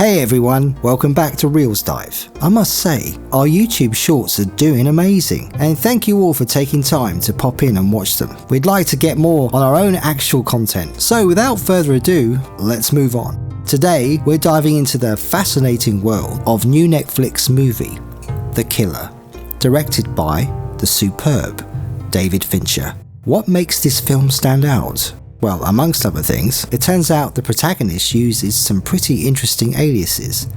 Hey everyone, welcome back to Reels Dive. I must say, our YouTube shorts are doing amazing, and thank you all for taking time to pop in and watch them. We'd like to get more on our own actual content, so without further ado, let's move on. Today, we're diving into the fascinating world of new Netflix movie, The Killer, directed by the superb David Fincher. What makes this film stand out? Well, amongst other things, it turns out the protagonist uses some pretty interesting aliases,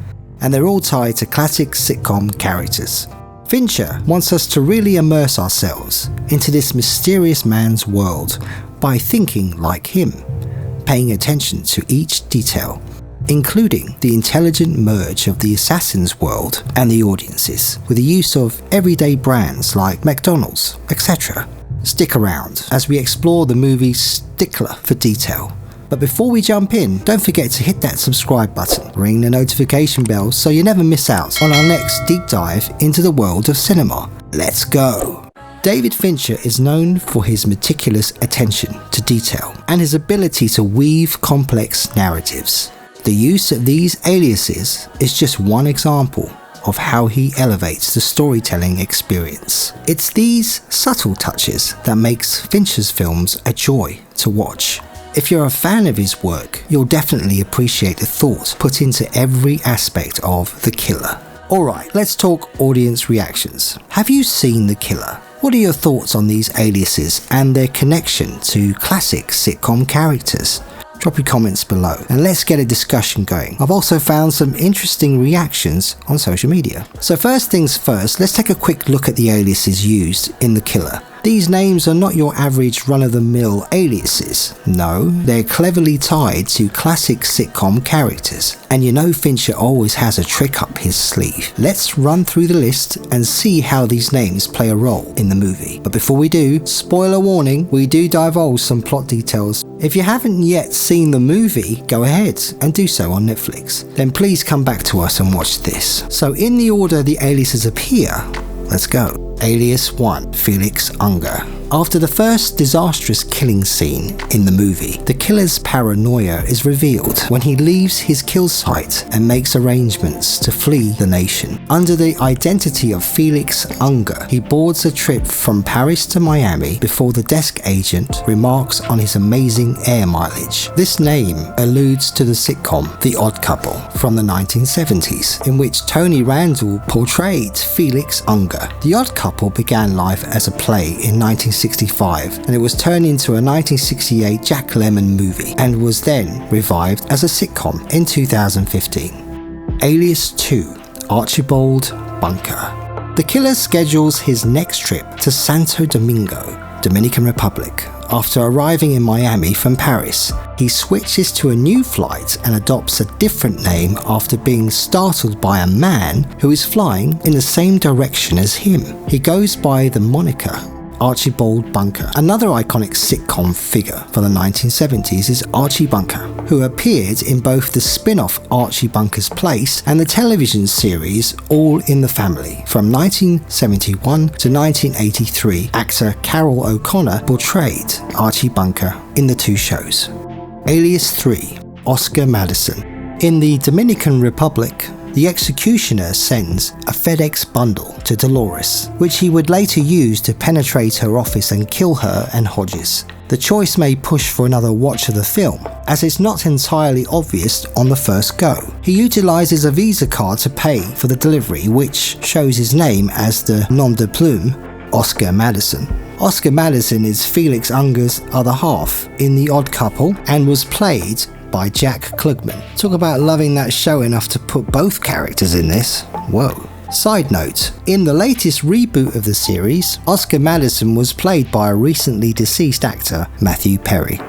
and they're all tied to classic sitcom characters. Fincher wants us to really immerse ourselves into this mysterious man's world by thinking like him, paying attention to each detail, including the intelligent merge of the assassin's world and the audiences, with the use of everyday brands like McDonald's, etc. Stick around as we explore the movie's stickler for detail. But before we jump in, don't forget to hit that subscribe button, ring the notification bell so you never miss out on our next deep dive into the world of cinema. Let's go! David Fincher is known for his meticulous attention to detail and his ability to weave complex narratives. The use of these aliases is just one example of how he elevates the storytelling experience. It's these subtle touches that makes Fincher's films a joy to watch. If you're a fan of his work, you'll definitely appreciate the thought put into every aspect of The Killer. Alright, let's talk audience reactions. Have you seen The Killer? What are your thoughts on these aliases and their connection to classic sitcom characters? Drop your comments below and let's get a discussion going. I've also found some interesting reactions on social media. So first things first, let's take a quick look at the aliases used in The Killer. These names are not your average run-of-the-mill aliases. No, they're cleverly tied to classic sitcom characters. And you know Fincher always has a trick up his sleeve. Let's run through the list and see how these names play a role in the movie. But before we do, spoiler warning, we do divulge some plot details. If you haven't yet seen the movie, go ahead and do so on Netflix. Then please come back to us and watch this. So in the order the aliases appear, let's go. Alias 1, FELIX UNGER. After the first disastrous killing scene in the movie, the killer's paranoia is revealed when he leaves his kill site and makes arrangements to flee the nation. Under the identity of FELIX UNGER, he boards a trip from Paris to Miami before the desk agent remarks on his amazing air mileage. This name alludes to the sitcom The Odd Couple from the 1970s, in which Tony Randall portrayed FELIX UNGER. The Odd Couple began life as a play in 1965 and it was turned into a 1968 Jack Lemmon movie and was then revived as a sitcom in 2015. Alias 2, Archibald Bunker. The killer schedules his next trip to Santo Domingo, Dominican Republic. After arriving in Miami from Paris, he switches to a new flight and adopts a different name after being startled by a man who is flying in the same direction as him. He goes by the moniker Archibald Bunker. Another iconic sitcom figure from the 1970s is Archie Bunker, who appeared in both the spin-off Archie Bunker's Place and the television series All in the Family. From 1971 to 1983, actor Carol O'Connor portrayed Archie Bunker in the two shows. Alias 3, Oscar Madison. In the Dominican Republic, the executioner sends a FedEx bundle to Dolores, which he would later use to penetrate her office and kill her and Hodges. The choice may push for another watch of the film, as it's not entirely obvious on the first go. He utilizes a Visa card to pay for the delivery, which shows his name as the nom de plume, Oscar Madison. Oscar Madison is FELIX UNGER's other half in The Odd Couple and was played by Jack Klugman. Talk about loving that show enough to put both characters in this. Whoa. Side note, in the latest reboot of the series, Oscar Madison was played by a recently deceased actor, Matthew Perry.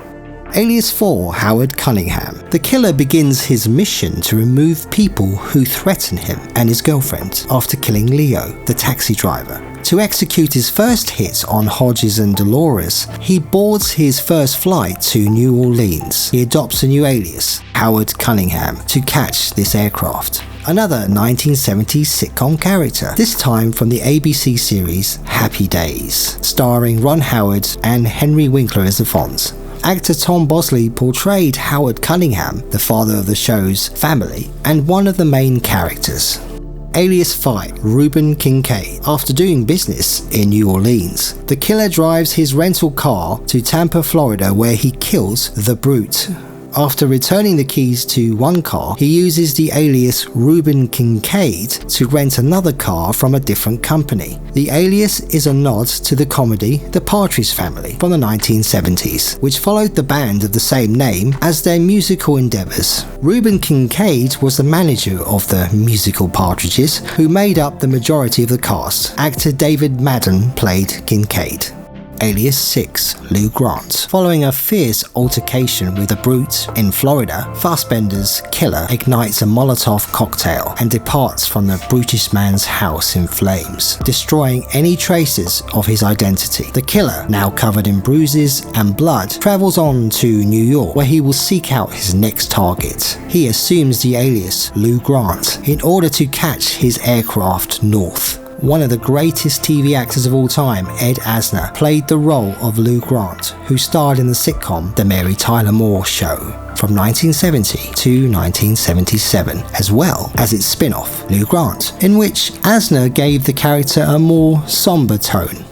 Alias 4, Howard Cunningham. The killer begins his mission to remove people who threaten him and his girlfriend after killing Leo, the taxi driver. To execute his first hit on Hodges and Dolores, he boards his first flight to New Orleans. He adopts a new alias, Howard Cunningham, to catch this aircraft. Another 1970s sitcom character, this time from the ABC series Happy Days, starring Ron Howard and Henry Winkler as the Fonz. actor Tom Bosley portrayed Howard Cunningham, the father of the show's family, and one of the main characters. Alias 5, Reuben Kincaid. After doing business in New Orleans, the killer drives his rental car to Tampa, Florida, where he kills the Brute. After returning the keys to one car, he uses the alias Reuben Kincaid to rent another car from a different company. The alias is a nod to the comedy The Partridge Family from the 1970s, which followed the band of the same name as their musical endeavours. Reuben Kincaid was the manager of the musical Partridges, who made up the majority of the cast. Actor David Madden played Kincaid. Alias 6, Lou Grant. Following a fierce altercation with the Brute in Florida, Fassbender's killer ignites a Molotov cocktail and departs from the brutish man's house in flames, destroying any traces of his identity. The killer, now covered in bruises and blood, travels on to New York, where he will seek out his next target. He assumes the alias Lou Grant in order to catch his aircraft north. One of the greatest TV actors of all time, Ed Asner, played the role of Lou Grant, who starred in the sitcom The Mary Tyler Moore Show from 1970 to 1977, as well as its spin-off, Lou Grant, in which Asner gave the character a more somber tone.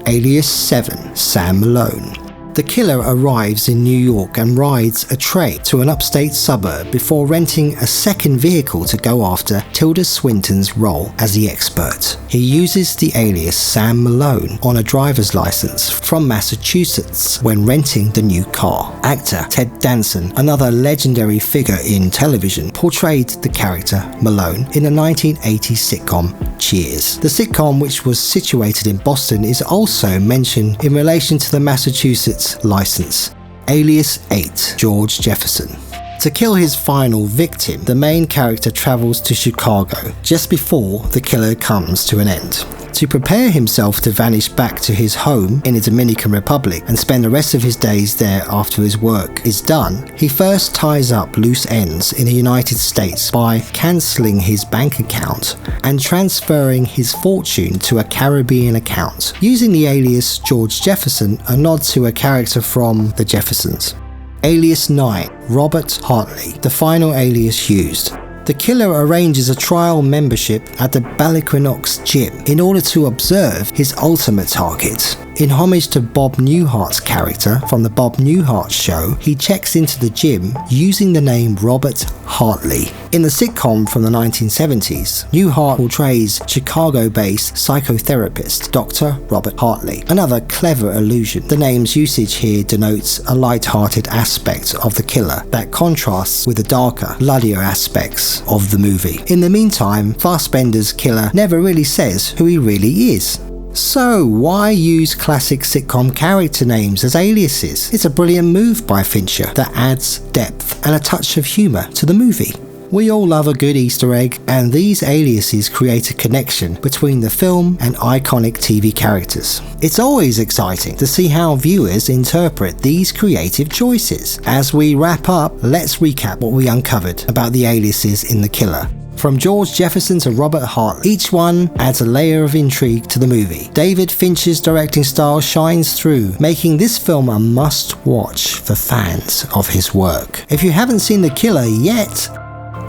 Alias 7, Sam Malone. The killer arrives in New York and rides a train to an upstate suburb before renting a second vehicle to go after Tilda Swinton's role as the expert. He uses the alias Sam Malone on a driver's license from Massachusetts when renting the new car. Actor Ted Danson, another legendary figure in television, portrayed the character Malone in the 1980s sitcom Cheers. The sitcom, which was situated in Boston, is also mentioned in relation to the Massachusetts license. Alias 8, George Jefferson. To kill his final victim, the main character travels to Chicago just before the killer comes to an end. To prepare himself to vanish back to his home in the Dominican Republic and spend the rest of his days there after his work is done, he first ties up loose ends in the United States by cancelling his bank account and transferring his fortune to a Caribbean account, using the alias George Jefferson, a nod to a character from The Jeffersons. Alias 9, Robert Hartley, the final alias used. The killer arranges a trial membership at the Ballyquinox gym in order to observe his ultimate target. In homage to Bob Newhart's character from the Bob Newhart Show, he checks into the gym using the name Robert Hartley. In the sitcom from the 1970s, Newhart portrays Chicago-based psychotherapist Dr. Robert Hartley. Another clever allusion. The name's usage here denotes a light-hearted aspect of the killer that contrasts with the darker, bloodier aspects of the movie. In the meantime, Fassbender's killer never really says who he really is. So why use classic sitcom character names as aliases? It's a brilliant move by Fincher that adds depth and a touch of humour to the movie. We all love a good Easter egg, and these aliases create a connection between the film and iconic TV characters. It's always exciting to see how viewers interpret these creative choices. As we wrap up, let's recap what we uncovered about the aliases in The Killer. From George Jefferson to Robert Hartley, each one adds a layer of intrigue to the movie. David Fincher's directing style shines through, making this film a must-watch for fans of his work. If you haven't seen The Killer yet,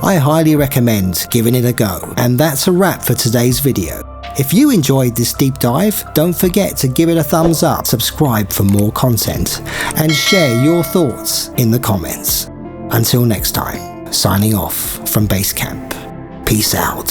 I highly recommend giving it a go. And that's a wrap for today's video. If you enjoyed this deep dive, don't forget to give it a thumbs up, subscribe for more content, and share your thoughts in the comments. Until next time, signing off from Base Camp. Peace out.